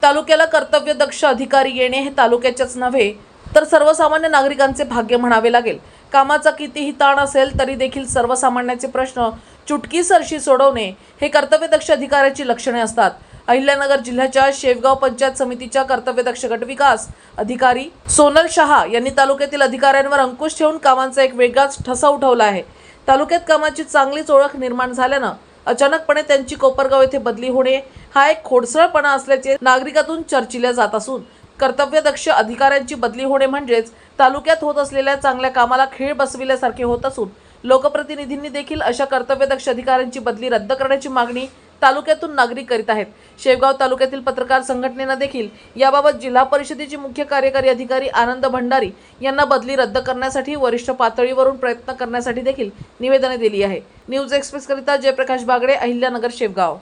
तालुक्याला कर्तव्यदक्ष अधिकारी येणे हे तालुक्याच्याच नव्हे तर सर्वसामान्य नागरिकांचे भाग्य म्हणावे लागेल। कामाचा कितीही ताण असेल तरी देखील सर्वसामान्यांचे प्रश्न चुटकीसरशी सोडवणे हे कर्तव्यदक्ष अधिकाऱ्याची लक्षणे असतात। अहिल्यानगर जिल्ह्याच्या शेवगाव पंचायत समितीच्या कर्तव्यदक्ष गट विकास अधिकारी सोनल शहा यांनी तालुक्यातील अधिकाऱ्यांवर अंकुश ठेवून कामांचा एक वेगळाच ठसा उठवला आहे। तालुक्यात कामाची चांगलीच ओळख निर्माण झाल्यानं अचानकपणे त्यांची कोपरगाव येथे बदली होणे हा एक खोडसळपणा असल्याचे नागरिकातून चर्चिले जात असून कर्तव्यदक्ष अधिकाऱ्यांची बदली होणे म्हणजेच तालुक्यात होत असलेल्या चांगल्या कामाला खीळ बसविल्यासारखे होत असून लोकप्रतिनिधींनी देखील अशा कर्तव्यदक्ष अधिकाऱ्यांची बदली रद्द करण्याची मागणी तालुक्यातून नागरिक करीत आहेत। शेवगाव तालुक्यातील पत्रकार संघटनेने देखील याबाबत जिल्हा परिषदेचे मुख्य कार्यकारी अधिकारी आनंद भंडारी यांना बदली रद्द करण्यासाठी वरिष्ठ पातळीवरून प्रयत्न करण्यासाठी देखील निवेदने दिली आहे। न्यूज एक्सप्रेस करिता जयप्रकाश बागडे, अहिल्यानगर, शेवगाव।